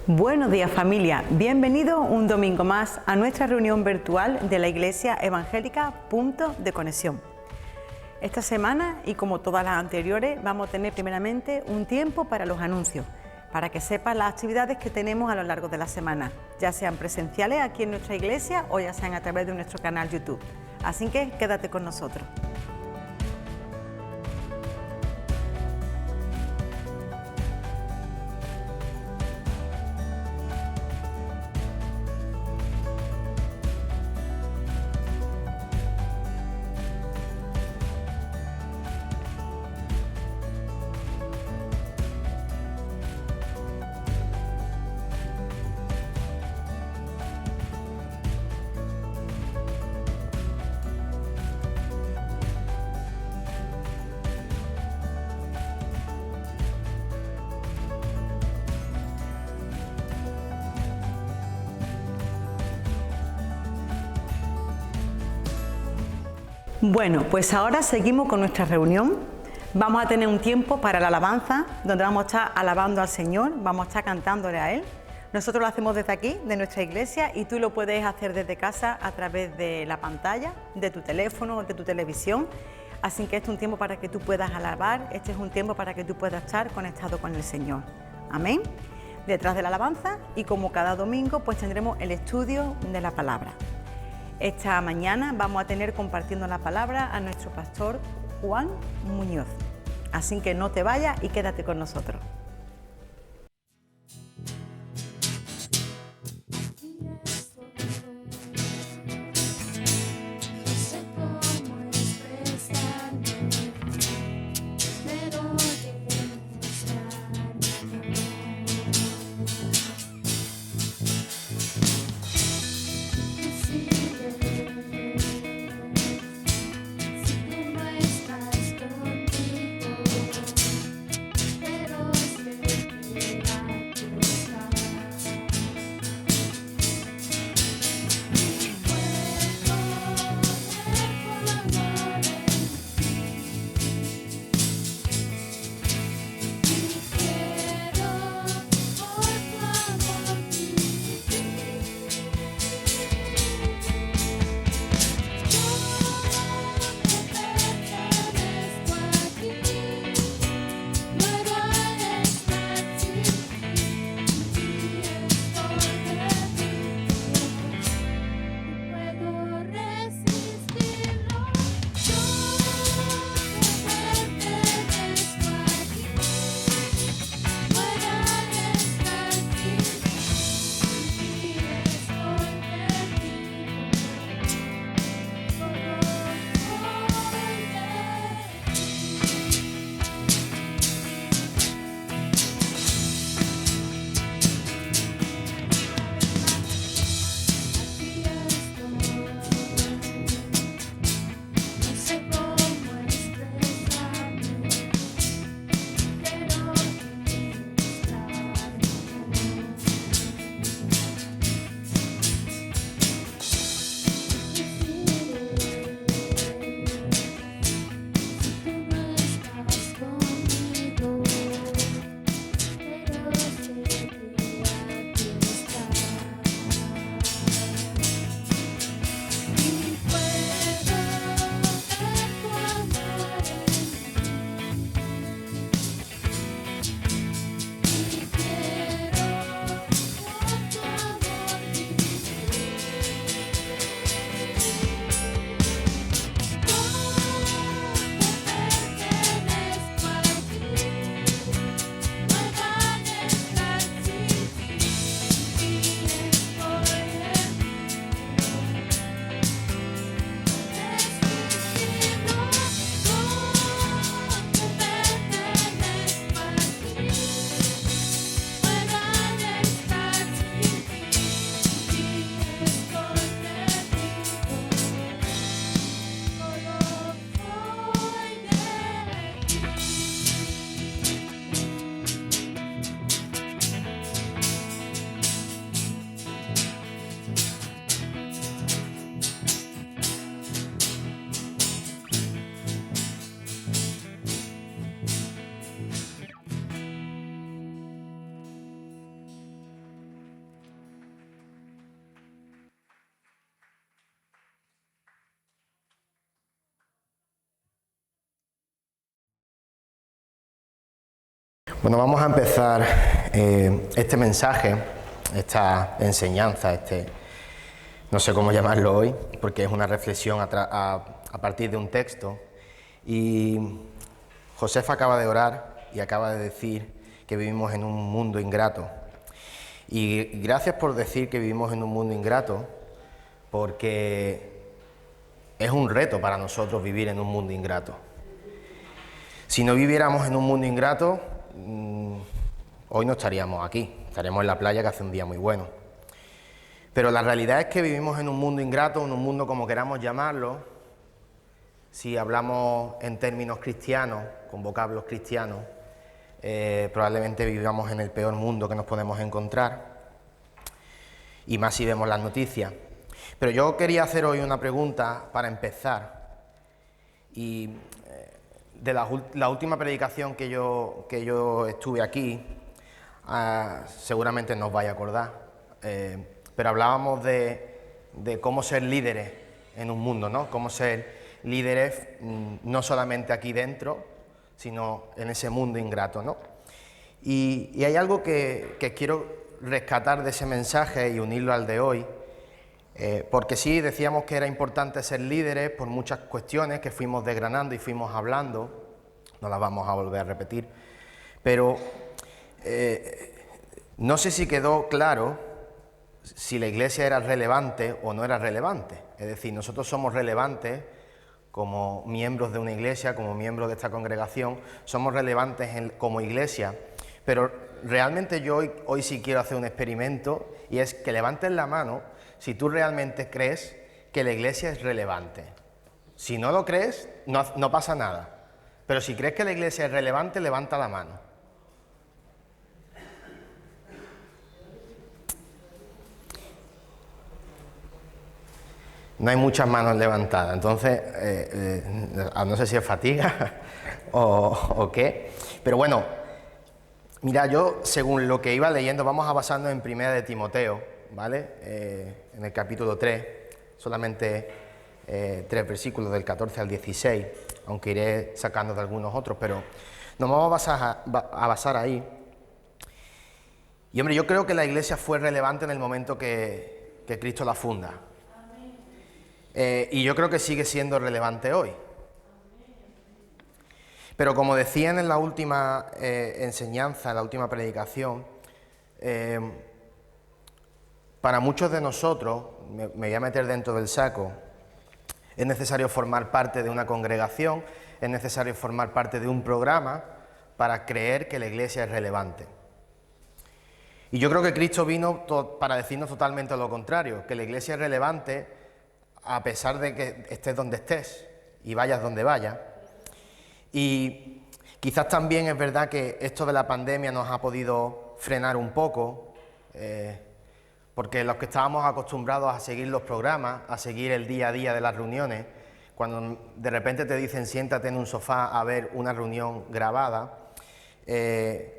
Buenos días familia, bienvenidos un domingo más a nuestra reunión virtual de la Iglesia Evangélica Punto de Conexión. Esta semana y como todas las anteriores vamos a tener primeramente un tiempo para los anuncios, para que sepas las actividades que tenemos a lo largo de la semana, ya sean presenciales aquí en nuestra iglesia o ya sean a través de nuestro canal YouTube. Así que quédate con nosotros. Bueno, pues ahora seguimos con nuestra reunión. Vamos a tener un tiempo para la alabanza, donde vamos a estar alabando al Señor, vamos a estar cantándole a Él. Nosotros lo hacemos desde aquí, de nuestra iglesia, y tú lo puedes hacer desde casa a través de la pantalla, de tu teléfono o de tu televisión. Así que este es un tiempo para que tú puedas alabar, este es un tiempo para que tú puedas estar conectado con el Señor. Amén. Detrás de la alabanza, y como cada domingo, pues tendremos el estudio de la palabra. Esta mañana vamos a tener compartiendo la palabra a nuestro pastor Juan Muñoz. Así que no te vayas y quédate con nosotros. Si tú no estás conmigo, pero Bueno, vamos a empezar este mensaje, esta enseñanza, no sé cómo llamarlo hoy, porque es una reflexión a partir de un texto. Y Josefa acaba de orar y acaba de decir que vivimos en un mundo ingrato. Y gracias por decir que vivimos en un mundo ingrato, porque es un reto para nosotros vivir en un mundo ingrato. Si no viviéramos en un mundo ingrato, hoy no estaríamos aquí, estaríamos en la playa, que hace un día muy bueno. Pero la realidad es que vivimos en un mundo ingrato, en un mundo como queramos llamarlo. Si hablamos en términos cristianos, con vocablos cristianos, probablemente vivamos en el peor mundo que nos podemos encontrar, y más si vemos las noticias. Pero yo quería hacer hoy una pregunta para empezar, y de la última predicación que yo estuve aquí, seguramente no os vais a acordar, pero hablábamos de cómo ser líderes en un mundo, ¿no? Cómo ser líderes no solamente aquí dentro, sino en ese mundo ingrato, ¿no? Y hay algo que quiero rescatar de ese mensaje y unirlo al de hoy, porque sí, decíamos que era importante ser líderes por muchas cuestiones que fuimos desgranando y fuimos hablando, no las vamos a volver a repetir, pero no sé si quedó claro si la Iglesia era relevante o no era relevante. Es decir, nosotros somos relevantes como miembros de una iglesia, como miembros de esta congregación, somos relevantes como iglesia, pero realmente yo hoy sí quiero hacer un experimento, y es que levantes la mano si tú realmente crees que la iglesia es relevante. Si no lo crees, no pasa nada, pero si crees que la iglesia es relevante, levanta la mano. No hay muchas manos levantadas, entonces no sé si es fatiga o qué, pero bueno, mira, yo según lo que iba leyendo, vamos a basarnos en Primera de Timoteo, ¿vale? En el capítulo 3, solamente 3 versículos del 14 al 16, aunque iré sacando de algunos otros, pero nos vamos a basar ahí. Y hombre, yo creo que la iglesia fue relevante en el momento que Cristo la funda. Y yo creo que sigue siendo relevante hoy. Pero como decían en la última enseñanza, en la última predicación, para muchos de nosotros, me voy a meter dentro del saco, es necesario formar parte de una congregación, es necesario formar parte de un programa para creer que la iglesia es relevante. Y yo creo que Cristo vino para decirnos totalmente lo contrario, que la iglesia es relevante a pesar de que estés donde estés y vayas donde vayas. Y quizás también es verdad que esto de la pandemia nos ha podido frenar un poco, porque los que estábamos acostumbrados a seguir los programas, a seguir el día a día de las reuniones, cuando de repente te dicen siéntate en un sofá a ver una reunión grabada,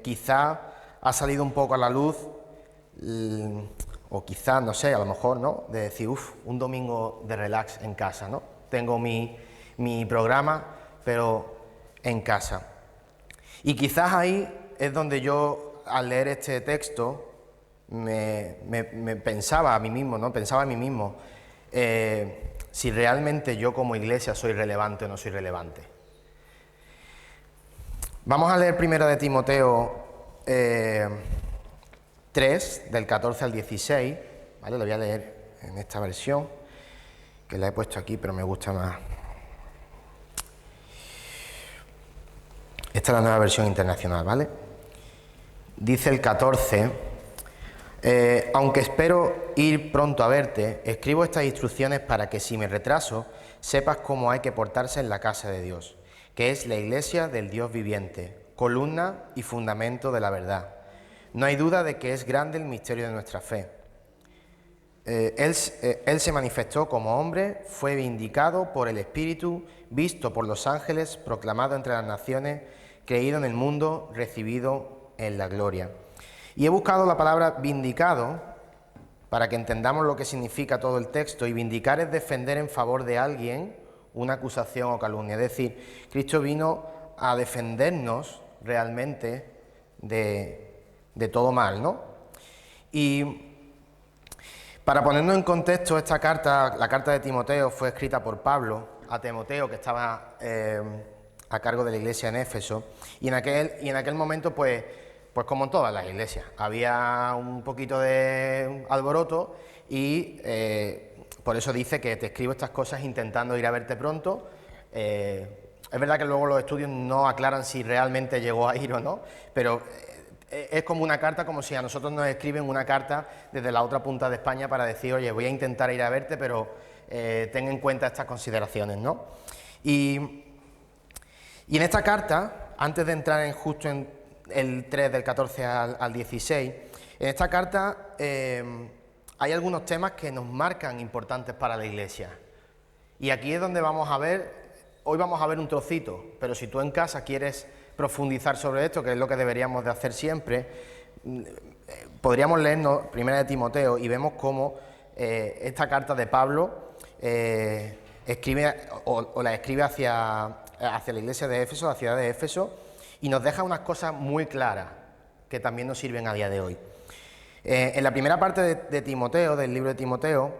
quizás ha salido un poco a la luz, o quizás, no sé, a lo mejor, ¿no?, de decir, un domingo de relax en casa, ¿no? Tengo mi programa, pero en casa. Y quizás ahí es donde yo, al leer este texto, me pensaba a mí mismo, ¿no? Pensaba a mí mismo, si realmente yo como iglesia soy relevante o no soy relevante. Vamos a leer primero de Timoteo 3, del 14 al 16, ¿vale? Lo voy a leer en esta versión, que la he puesto aquí, pero me gusta más. Esta es la nueva versión internacional, ¿vale? Dice el 14, aunque espero ir pronto a verte, escribo estas instrucciones para que si me retraso, sepas cómo hay que portarse en la casa de Dios, que es la iglesia del Dios viviente, columna y fundamento de la verdad. No hay duda de que es grande el misterio de nuestra fe. Él se manifestó como hombre, fue vindicado por el Espíritu, visto por los ángeles, proclamado entre las naciones, creído en el mundo, recibido en la gloria. Y he buscado la palabra vindicado para que entendamos lo que significa todo el texto, y vindicar es defender en favor de alguien una acusación o calumnia. Es decir, Cristo vino a defendernos realmente de todo mal, ¿no? Y para ponernos en contexto, esta carta, la carta de Timoteo, fue escrita por Pablo a Timoteo, que estaba a cargo de la iglesia en Éfeso, y en aquel momento, pues como en todas las iglesias, había un poquito de alboroto y por eso dice que te escribo estas cosas intentando ir a verte pronto. Es verdad que luego los estudios no aclaran si realmente llegó a ir o no, pero es como una carta, como si a nosotros nos escriben una carta desde la otra punta de España para decir, oye, voy a intentar ir a verte, pero ten en cuenta estas consideraciones, ¿no? Y en esta carta, antes de entrar justo en el 3 del 14 al 16, en esta carta hay algunos temas que nos marcan importantes para la Iglesia. Y aquí es donde hoy vamos a ver un trocito, pero si tú en casa quieres profundizar sobre esto, que es lo que deberíamos de hacer siempre, podríamos leernos 1 de Timoteo y vemos cómo esta carta de Pablo escribe o la escribe hacia la iglesia de Éfeso, la ciudad de Éfeso, y nos deja unas cosas muy claras que también nos sirven a día de hoy. En la primera parte de Timoteo, del libro de Timoteo,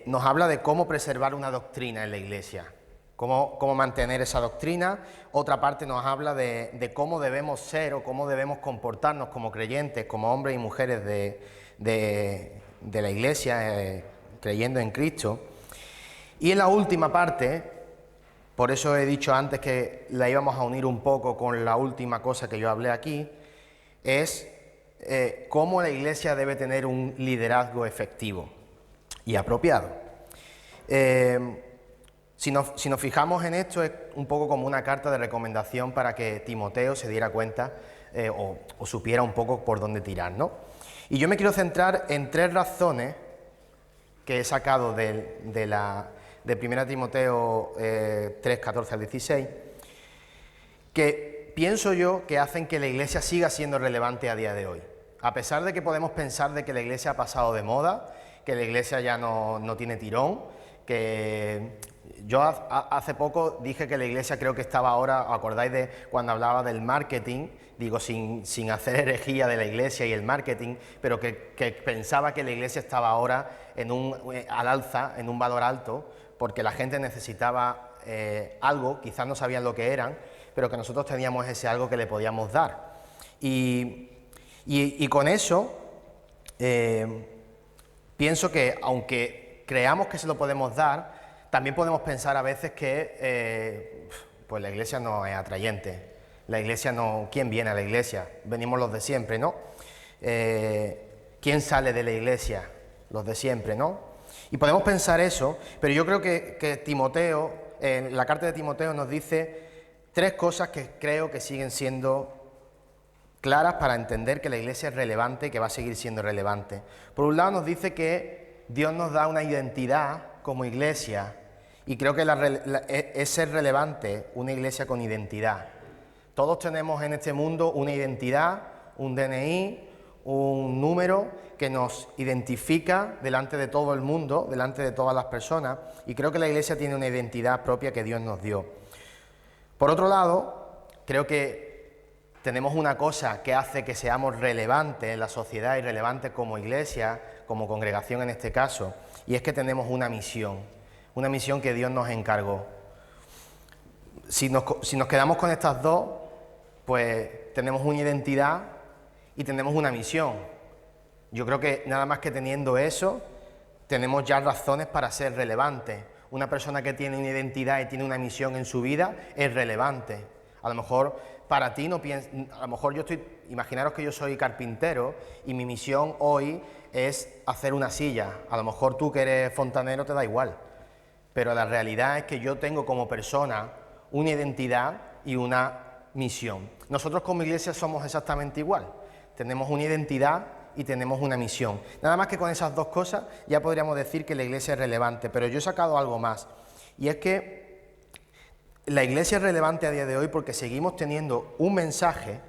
nos habla de cómo preservar una doctrina en la iglesia, cómo mantener esa doctrina. Otra parte nos habla de cómo debemos ser o cómo debemos comportarnos como creyentes, como hombres y mujeres de la iglesia, creyendo en Cristo. Y en la última parte, por eso he dicho antes que la íbamos a unir un poco con la última cosa que yo hablé aquí, es cómo la iglesia debe tener un liderazgo efectivo y apropiado. Si nos fijamos en esto, es un poco como una carta de recomendación para que Timoteo se diera cuenta o supiera un poco por dónde tirar, ¿no? Y yo me quiero centrar en 3 razones que he sacado de 1 Timoteo 3, 14 al 16, que pienso yo que hacen que la iglesia siga siendo relevante a día de hoy. A pesar de que podemos pensar de que la iglesia ha pasado de moda, que la iglesia ya no tiene tirón, que yo hace poco dije que la iglesia creo que estaba ahora, ¿acordáis de cuando hablaba del marketing? Digo, sin hacer herejía de la iglesia y el marketing, pero que pensaba que la iglesia estaba ahora al alza, en un valor alto, porque la gente necesitaba algo, quizás no sabían lo que eran, pero que nosotros teníamos ese algo que le podíamos dar. Y con eso pienso que aunque creamos que se lo podemos dar, también podemos pensar a veces que pues la iglesia no es atrayente. La iglesia no... ¿Quién viene a la iglesia? Venimos los de siempre, ¿no? ¿Quién sale de la iglesia? Los de siempre, ¿no? Y podemos pensar eso, pero yo creo que Timoteo, en la carta de Timoteo nos dice 3 cosas que creo que siguen siendo claras para entender que la iglesia es relevante y que va a seguir siendo relevante. Por un lado nos dice que Dios nos da una identidad como iglesia, y creo que es ser relevante una iglesia con identidad. Todos tenemos en este mundo una identidad, un DNI, un número que nos identifica delante de todo el mundo, delante de todas las personas, y creo que la iglesia tiene una identidad propia que Dios nos dio. Por otro lado, creo que tenemos una cosa que hace que seamos relevantes en la sociedad y relevantes como iglesia, como congregación en este caso, y es que tenemos una misión que Dios nos encargó. Si nos quedamos con estas dos, pues tenemos una identidad y tenemos una misión. Yo creo que nada más que teniendo eso, tenemos ya razones para ser relevantes. Una persona que tiene una identidad y tiene una misión en su vida es relevante. A lo mejor para ti imaginaros que yo soy carpintero y mi misión hoy es hacer una silla. A lo mejor tú que eres fontanero te da igual, pero la realidad es que yo tengo como persona una identidad y una misión. Nosotros como iglesia somos exactamente igual, tenemos una identidad y tenemos una misión. Nada más que con esas 2 cosas ya podríamos decir que la iglesia es relevante, pero yo he sacado algo más, y es que la iglesia es relevante a día de hoy porque seguimos teniendo un mensaje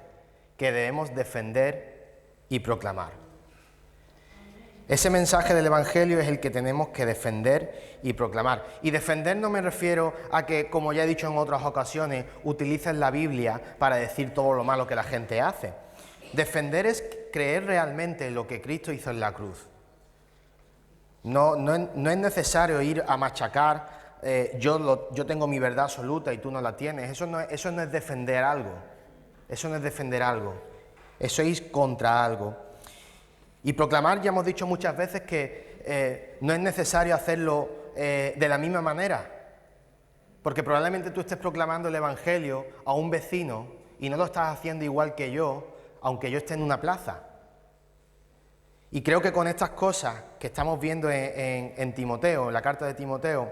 que debemos defender y proclamar. Ese mensaje del Evangelio es el que tenemos que defender y proclamar. Y defender no me refiero a que, como ya he dicho en otras ocasiones, utilices la Biblia para decir todo lo malo que la gente hace. Defender es creer realmente en lo que Cristo hizo en la cruz. No es necesario ir a machacar, yo tengo mi verdad absoluta y tú no la tienes. Eso no es defender algo. Eso no es defender algo. Eso es ir contra algo. Y proclamar, ya hemos dicho muchas veces que no es necesario hacerlo de la misma manera, porque probablemente tú estés proclamando el Evangelio a un vecino y no lo estás haciendo igual que yo, aunque yo esté en una plaza. Y creo que con estas cosas que estamos viendo en Timoteo, en la carta de Timoteo,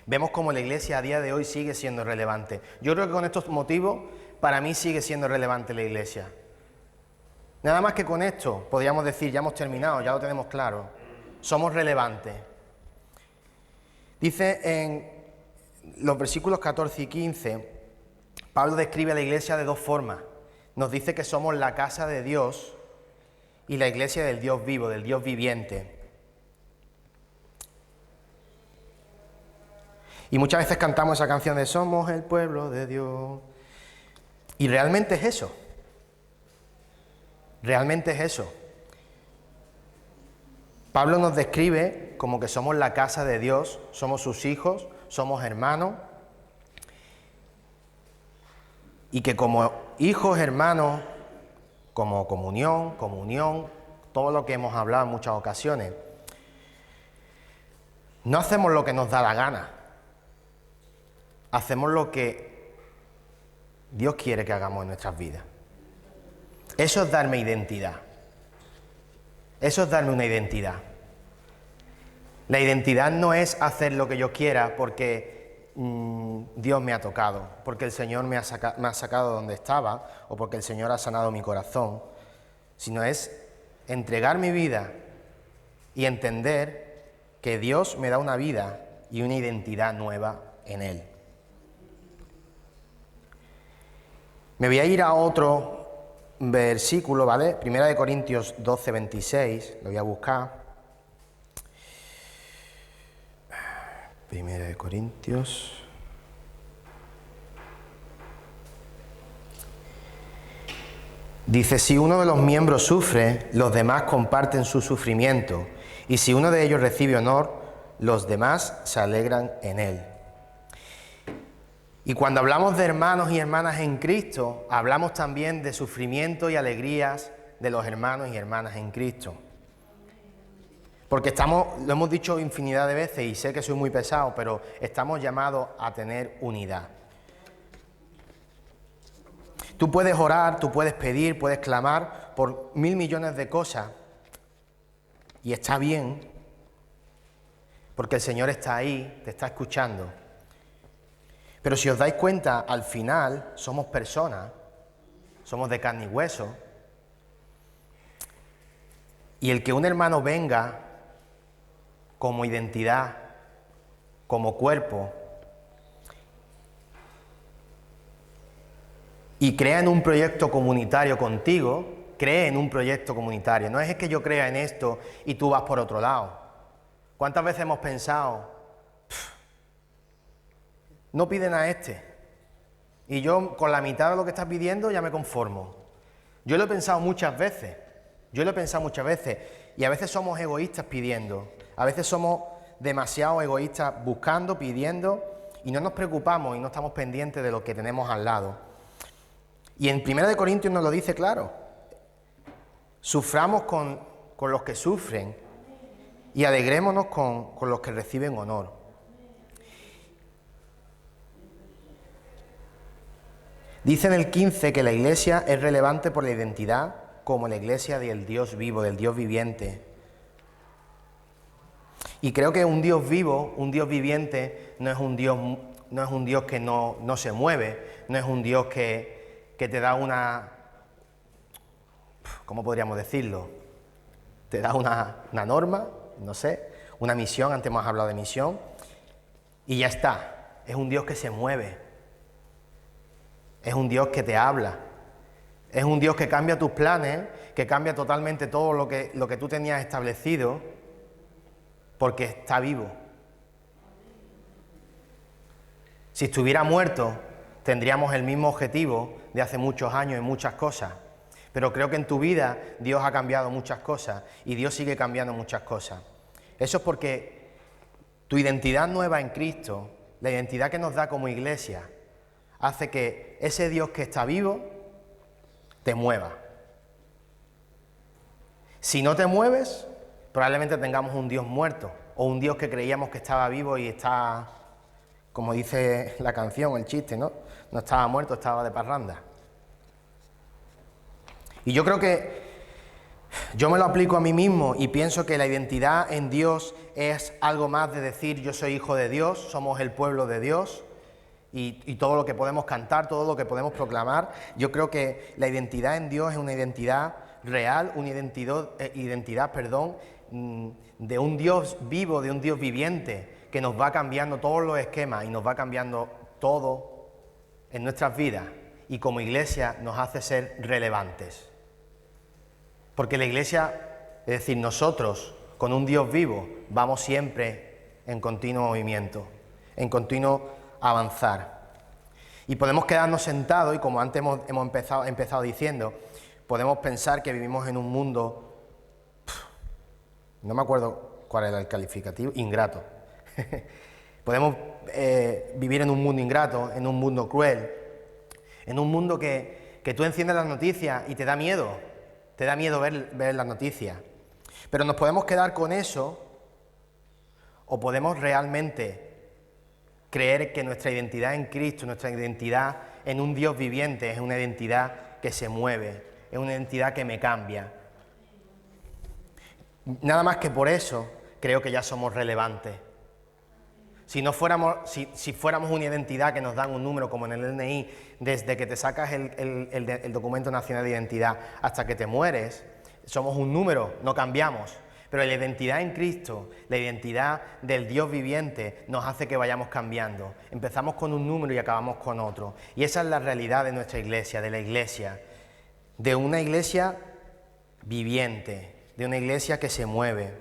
vemos cómo la Iglesia a día de hoy sigue siendo relevante. Yo creo que con estos motivos, para mí sigue siendo relevante la Iglesia. Nada más que con esto podríamos decir, ya hemos terminado, ya lo tenemos claro, somos relevantes. Dice en los versículos 14 y 15, Pablo describe a la Iglesia de dos formas. Nos dice que somos la casa de Dios y la Iglesia del Dios vivo, del Dios viviente. Y muchas veces cantamos esa canción de Somos el pueblo de Dios. Y realmente es eso. Realmente es eso. Pablo nos describe como que somos la casa de Dios, somos sus hijos, somos hermanos, y que como hijos, hermanos, como comunión, todo lo que hemos hablado en muchas ocasiones, no hacemos lo que nos da la gana, hacemos lo que Dios quiere que hagamos en nuestras vidas. Eso es darme identidad. Eso es darme una identidad. La identidad no es hacer lo que yo quiera porque Dios me ha tocado, porque el Señor me ha sacado de donde estaba o porque el Señor ha sanado mi corazón, sino es entregar mi vida y entender que Dios me da una vida y una identidad nueva en Él. Me voy a ir a otro versículo, ¿vale? Primera de Corintios 12, 26, lo voy a buscar. Primera de Corintios. Dice, si uno de los miembros sufre, los demás comparten su sufrimiento, y si uno de ellos recibe honor, los demás se alegran en él. Y cuando hablamos de hermanos y hermanas en Cristo, hablamos también de sufrimiento y alegrías de los hermanos y hermanas en Cristo. Porque lo hemos dicho infinidad de veces y sé que soy muy pesado, pero estamos llamados a tener unidad. Tú puedes orar, tú puedes pedir, puedes clamar por 1.000 millones de cosas y está bien, porque el Señor está ahí, te está escuchando. Pero si os dais cuenta, al final somos personas, somos de carne y hueso, y el que un hermano venga como identidad, como cuerpo, y crea en un proyecto comunitario contigo, cree en un proyecto comunitario. No es que yo crea en esto y tú vas por otro lado. ¿Cuántas veces hemos pensado, no piden a este, y yo con la mitad de lo que estás pidiendo ya me conformo? Yo lo he pensado muchas veces, y a veces somos egoístas pidiendo, a veces somos demasiado egoístas buscando, pidiendo, y no nos preocupamos y no estamos pendientes de lo que tenemos al lado. Y en 1 Corintios nos lo dice claro, suframos con los que sufren y alegrémonos con los que reciben honor. Dice en el 15 que la Iglesia es relevante por la identidad como la Iglesia del Dios vivo, del Dios viviente. Y creo que un Dios vivo, un Dios viviente, no es un Dios que no se mueve, no es un Dios que te da una... ¿Cómo podríamos decirlo? Te da una norma, no sé, una misión, antes hemos hablado de misión, y ya está. Es un Dios que se mueve. Es un Dios que te habla, Es un Dios que cambia tus planes, que cambia totalmente todo lo que tú tenías establecido, porque está vivo. Si estuviera muerto, tendríamos el mismo objetivo de hace muchos años en muchas cosas. Pero creo que en tu vida Dios ha cambiado muchas cosas y Dios sigue cambiando muchas cosas. Eso es porque tu identidad nueva en Cristo, la identidad que nos da como iglesia, hace que ese Dios que está vivo te mueva. Si no te mueves, probablemente tengamos un Dios muerto o un Dios que creíamos que estaba vivo y está, como dice la canción, el chiste, ¿no? No estaba muerto, estaba de parranda. Y yo creo que yo me lo aplico a mí mismo y pienso que la identidad en Dios es algo más de decir yo soy hijo de Dios, somos el pueblo de Dios y todo lo que podemos cantar, todo lo que podemos proclamar. Yo creo que la identidad en Dios es una identidad real, una identidad, de un Dios vivo, de un Dios viviente que nos va cambiando todos los esquemas y nos va cambiando todo en nuestras vidas y como iglesia nos hace ser relevantes. Porque la iglesia, es decir, nosotros, con un Dios vivo, vamos siempre en continuo movimiento, en continuo avanzar. Y podemos quedarnos sentados, y como antes hemos empezado diciendo, podemos pensar que vivimos en un mundo, no me acuerdo cuál era el calificativo, ingrato. Podemos vivir en un mundo ingrato, en un mundo cruel, en un mundo que tú enciendes las noticias y te da miedo ver las noticias. Pero nos podemos quedar con eso o podemos realmente creer que nuestra identidad en Cristo, nuestra identidad en un Dios viviente es una identidad que se mueve, es una identidad que me cambia. Nada más que por eso creo que ya somos relevantes. Si fuéramos una identidad que nos dan un número como en el DNI, desde que te sacas el documento nacional de identidad hasta que te mueres, somos un número, no cambiamos. Pero la identidad en Cristo, la identidad del Dios viviente, nos hace que vayamos cambiando. Empezamos con un número y acabamos con otro. Y esa es la realidad de nuestra iglesia, de la iglesia. De una iglesia viviente, de una iglesia que se mueve.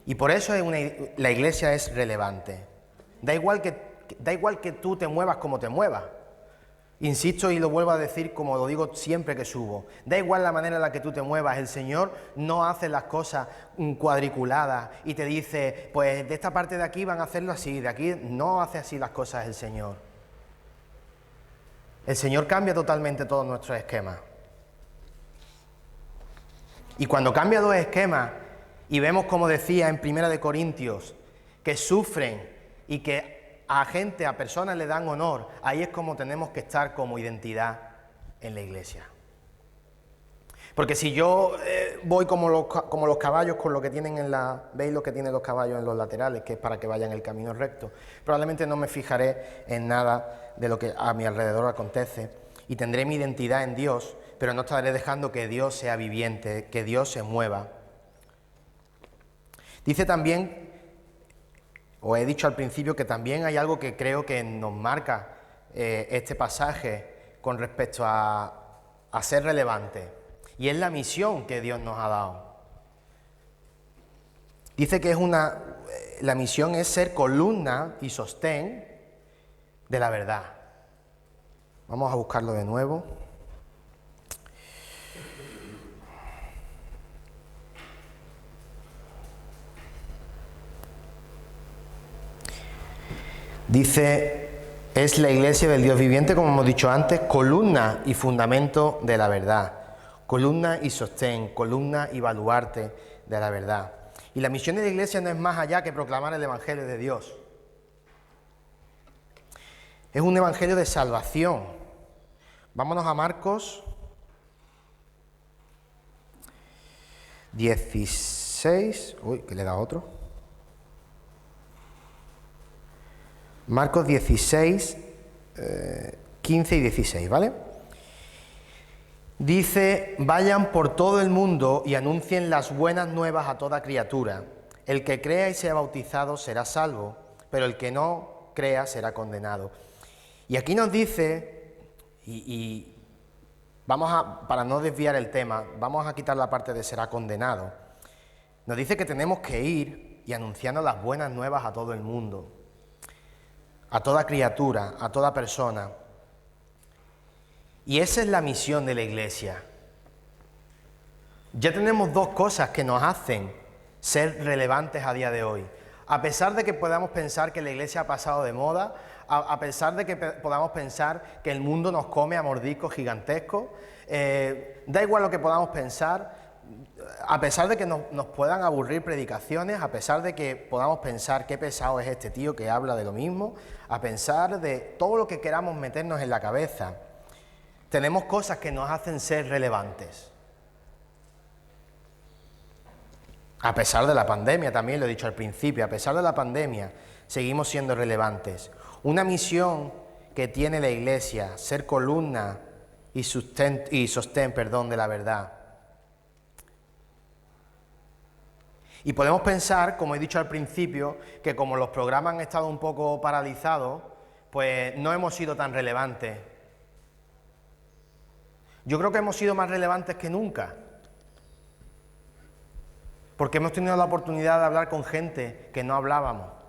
Y por eso la iglesia es relevante. Da igual que tú te muevas como te muevas. Insisto y lo vuelvo a decir como lo digo siempre que subo. Da igual la manera en la que tú te muevas. El Señor no hace las cosas cuadriculadas y te dice, pues de esta parte de aquí van a hacerlo así, de aquí no hace así las cosas el Señor. El Señor cambia totalmente todos nuestros esquemas. Y cuando cambia los esquemas y vemos, como decía en 1 Corintios, que sufren y que a personas le dan honor, ahí es como tenemos que estar como identidad en la iglesia. Porque si yo voy como los caballos con lo que tienen ¿veis lo que tienen los caballos en los laterales? Que es para que vayan el camino recto. Probablemente no me fijaré en nada de lo que a mi alrededor acontece y tendré mi identidad en Dios, pero no estaré dejando que Dios sea viviente, que Dios se mueva. Dice también, os he dicho al principio, que también hay algo que creo que nos marca este pasaje con respecto a ser relevante, y es la misión que Dios nos ha dado. Dice que la misión es ser columna y sostén de la verdad. Vamos a buscarlo de nuevo. Dice, es la iglesia del Dios viviente, como hemos dicho antes, columna y fundamento de la verdad, columna y sostén, columna y baluarte de la verdad. Y la misión de la iglesia no es más allá que proclamar el evangelio de Dios. Es un evangelio de salvación. Vámonos a Marcos 16, que le da otro. Marcos 16, 15 y 16, ¿vale? Dice, vayan por todo el mundo y anuncien las buenas nuevas a toda criatura. El que crea y sea bautizado será salvo, pero el que no crea será condenado. Y aquí nos dice, y para no desviar el tema, vamos a quitar la parte de será condenado. Nos dice que tenemos que ir y anunciando las buenas nuevas a todo el mundo, a toda criatura, a toda persona. Y esa es la misión de la Iglesia. Ya tenemos dos cosas que nos hacen ser relevantes a día de hoy. A pesar de que podamos pensar que la Iglesia ha pasado de moda, a pesar de que podamos pensar que el mundo nos come a mordiscos gigantescos, da igual lo que podamos pensar, a pesar de que nos puedan aburrir predicaciones, a pesar de que podamos pensar qué pesado es este tío que habla de lo mismo, a pesar de todo lo que queramos meternos en la cabeza, tenemos cosas que nos hacen ser relevantes. A pesar de la pandemia, también lo he dicho al principio, a pesar de la pandemia, seguimos siendo relevantes. Una misión que tiene la Iglesia, ser columna y sostén de la verdad. Y podemos pensar, como he dicho al principio, que como los programas han estado un poco paralizados, pues no hemos sido tan relevantes. Yo creo que hemos sido más relevantes que nunca. Porque hemos tenido la oportunidad de hablar con gente que no hablábamos.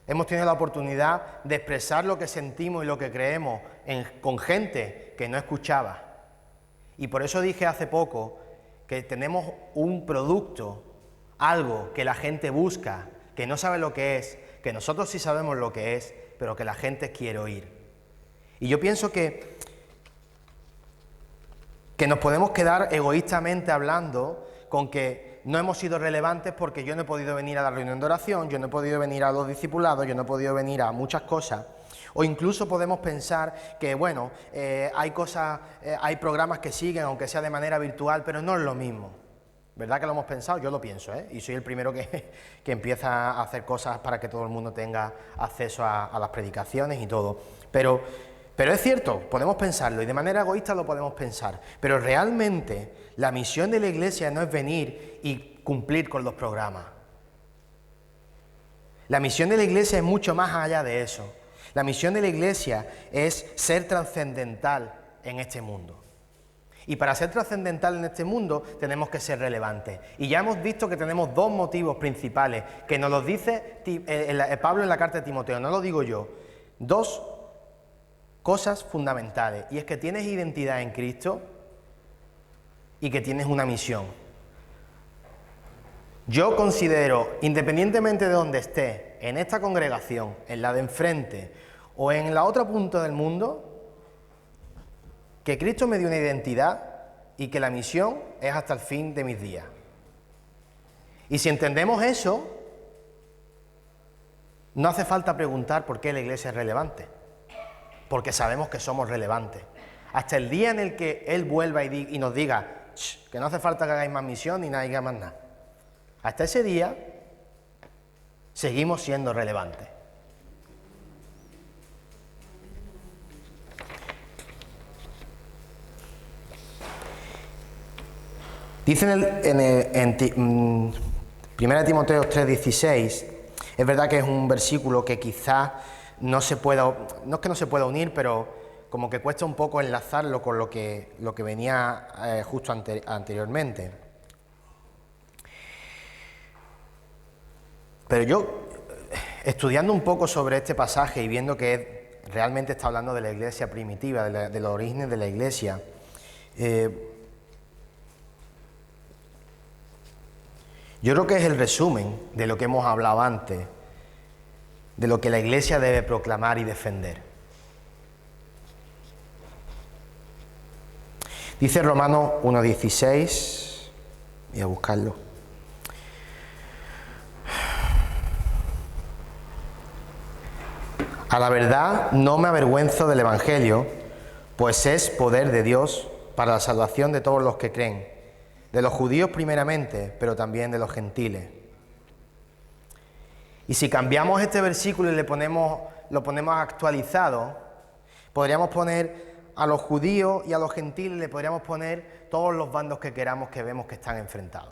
Hemos tenido la oportunidad de expresar lo que sentimos y lo que creemos con gente que no escuchaba. Y por eso dije hace poco que tenemos un producto, algo que la gente busca, que no sabe lo que es, que nosotros sí sabemos lo que es, pero que la gente quiere oír. Y yo pienso que nos podemos quedar egoístamente hablando con que no hemos sido relevantes porque yo no he podido venir a la reunión de oración, yo no he podido venir a los discipulados, yo no he podido venir a muchas cosas. O incluso podemos pensar que, bueno, hay programas que siguen, aunque sea de manera virtual, pero no es lo mismo. ¿Verdad que lo hemos pensado? Yo lo pienso, ¿eh? Y soy el primero que empieza a hacer cosas para que todo el mundo tenga acceso a las predicaciones y todo. Pero es cierto, podemos pensarlo y de manera egoísta lo podemos pensar, pero realmente la misión de la Iglesia no es venir y cumplir con los programas. La misión de la Iglesia es mucho más allá de eso. La misión de la Iglesia es ser trascendental en este mundo. Y para ser trascendental en este mundo tenemos que ser relevantes. Y ya hemos visto que tenemos dos motivos principales, que nos los dice Pablo en la carta de Timoteo, no lo digo yo. Dos cosas fundamentales, y es que tienes identidad en Cristo y que tienes una misión. Yo considero, independientemente de donde esté, en esta congregación, en la de enfrente o en la otra punta del mundo, que Cristo me dio una identidad y que la misión es hasta el fin de mis días. Y si entendemos eso, no hace falta preguntar por qué la Iglesia es relevante, porque sabemos que somos relevantes. Hasta el día en el que Él vuelva y nos diga que no hace falta que hagáis más misión ni nadie haga más nada. Hasta ese día seguimos siendo relevantes. Dice en 1 Timoteo 3:16, es verdad que es un versículo que quizás no es que no se pueda unir, pero como que cuesta un poco enlazarlo con lo que venía justo anteriormente. Pero yo, estudiando un poco sobre este pasaje y viendo que realmente está hablando de la iglesia primitiva, de los orígenes de la iglesia, yo creo que es el resumen de lo que hemos hablado antes, de lo que la iglesia debe proclamar y defender. Dice Romanos 1:16, voy a buscarlo. A la verdad no me avergüenzo del Evangelio, pues es poder de Dios para la salvación de todos los que creen, de los judíos primeramente, pero también de los gentiles. Y si cambiamos este versículo y lo ponemos actualizado, podríamos poner a los judíos y a los gentiles, le podríamos poner todos los bandos que queramos que vemos que están enfrentados.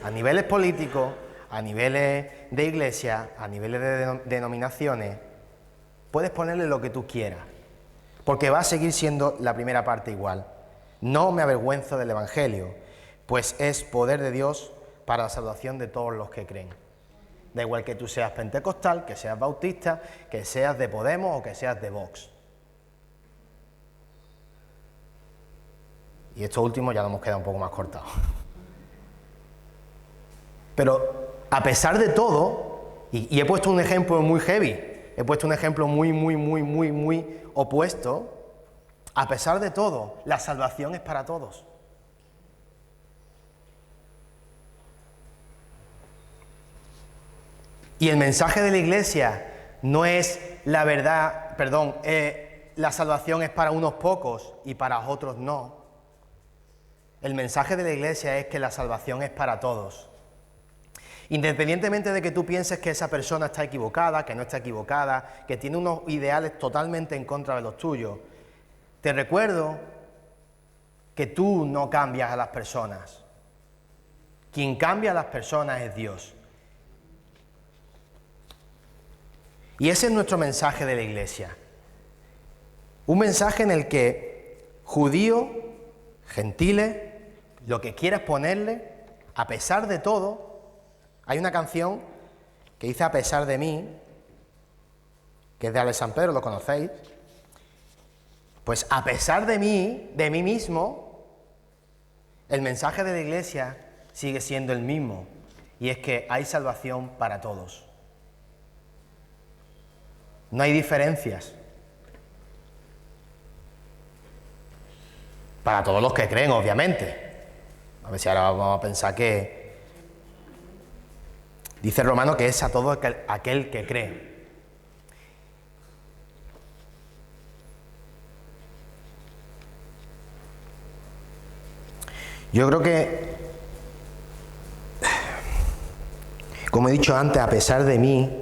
A niveles políticos, a niveles de iglesia, a niveles de denominaciones, puedes ponerle lo que tú quieras. porque va a seguir siendo la primera parte igual. No me avergüenzo del Evangelio, pues es poder de Dios para la salvación de todos los que creen. Da igual que tú seas pentecostal, que seas bautista, que seas de Podemos o que seas de Vox. Y esto último ya nos hemos quedado un poco más cortados. Pero a pesar de todo, y he puesto un ejemplo muy heavy, he puesto un ejemplo muy opuesto, a pesar de todo, la salvación es para todos. Y el mensaje de la Iglesia no es la verdad, la salvación es para unos pocos y para otros no. El mensaje de la Iglesia es que la salvación es para todos. Independientemente de que tú pienses que esa persona está equivocada, que no está equivocada, que tiene unos ideales totalmente en contra de los tuyos, te recuerdo que tú no cambias a las personas. Quien cambia a las personas es Dios. Y ese es nuestro mensaje de la Iglesia. Un mensaje en el que judíos, gentiles, lo que quieras ponerle, a pesar de todo. Hay una canción que dice "A pesar de mí", que es de Alex San Pedro, lo conocéis. Pues a pesar de mí mismo, el mensaje de la Iglesia sigue siendo el mismo, y es que hay salvación para todos. No hay diferencias. Para todos los que creen, obviamente. A ver si ahora vamos a pensar que dice Romano que es a todo aquel que cree. Yo creo que, como he dicho antes, a pesar de mí,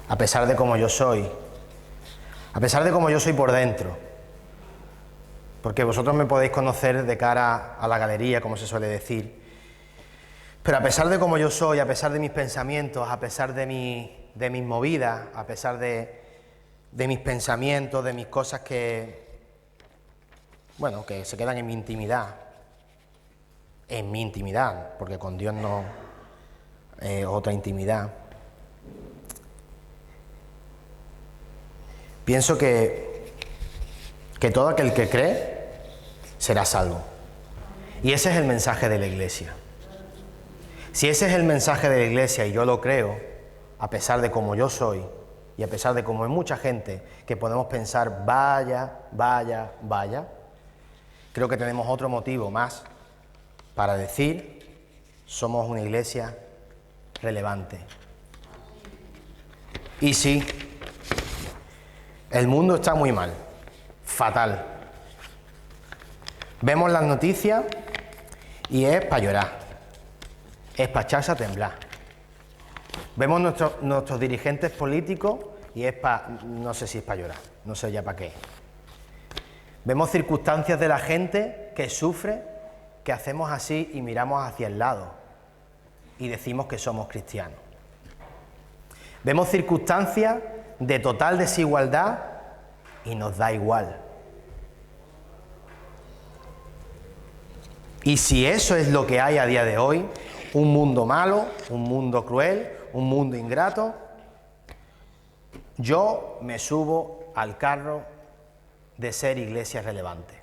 a pesar de cómo yo soy, a pesar de cómo yo soy por dentro, porque vosotros me podéis conocer de cara a la galería, como se suele decir, pero a pesar de cómo yo soy, a pesar de mis pensamientos, a pesar de mis movidas, a pesar de mis pensamientos, de mis cosas que se quedan en mi intimidad, porque con Dios no es otra intimidad. Pienso que todo aquel que cree será salvo. Y ese es el mensaje de la Iglesia. Si ese es el mensaje de la Iglesia y yo lo creo, a pesar de cómo yo soy y a pesar de cómo hay mucha gente que podemos pensar vaya, creo que tenemos otro motivo más para decir somos una Iglesia relevante. Y sí, el mundo está muy mal, fatal. Vemos las noticias y es para llorar, es para echarse a temblar. Vemos nuestros dirigentes políticos y es para, no sé si es para llorar, no sé ya para qué. Vemos circunstancias de la gente que sufre, que hacemos así y miramos hacia el lado y decimos que somos cristianos. Vemos circunstancias de total desigualdad y nos da igual. Y si eso es lo que hay a día de hoy, un mundo malo, un mundo cruel, un mundo ingrato, yo me subo al carro de ser Iglesia relevante.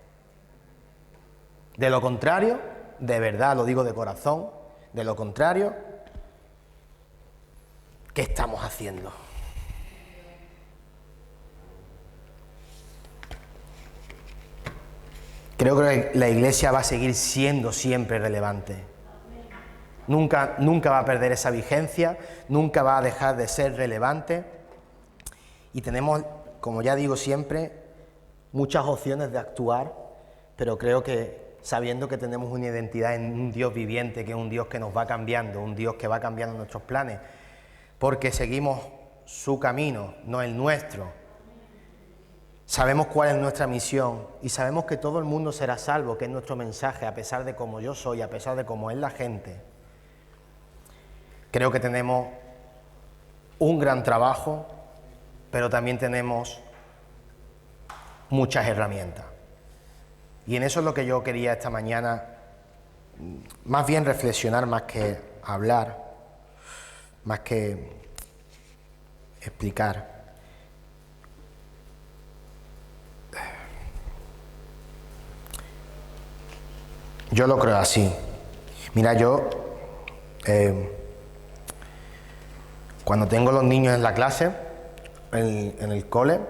De lo contrario, de verdad lo digo de corazón, de lo contrario, ¿qué estamos haciendo? Creo que la Iglesia va a seguir siendo siempre relevante. Nunca va a perder esa vigencia, nunca va a dejar de ser relevante. Y tenemos, como ya digo siempre, muchas opciones de actuar, pero creo que sabiendo que tenemos una identidad en un Dios viviente, que es un Dios que nos va cambiando, un Dios que va cambiando nuestros planes, porque seguimos su camino, no el nuestro. Sabemos cuál es nuestra misión y sabemos que todo el mundo será salvo, que es nuestro mensaje, a pesar de cómo yo soy, a pesar de cómo es la gente. Creo que tenemos un gran trabajo, pero también tenemos muchas herramientas. Y en eso es lo que yo quería esta mañana, más bien reflexionar más que hablar, más que explicar. Yo lo creo así. Mira, yo cuando tengo los niños en la clase, en el cole,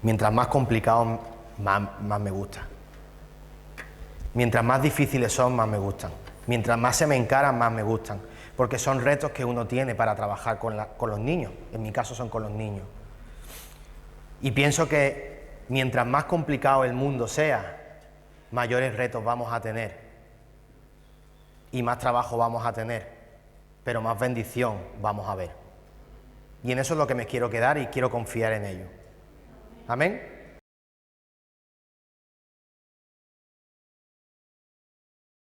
mientras más complicados, más me gusta. Mientras más difíciles son, más me gustan. Mientras más se me encaran, más me gustan. Porque son retos que uno tiene para trabajar con los niños. En mi caso son con los niños. Y pienso que mientras más complicado el mundo sea, mayores retos vamos a tener. Y más trabajo vamos a tener. Pero más bendición vamos a ver. Y en eso es lo que me quiero quedar y quiero confiar en ello. Amén.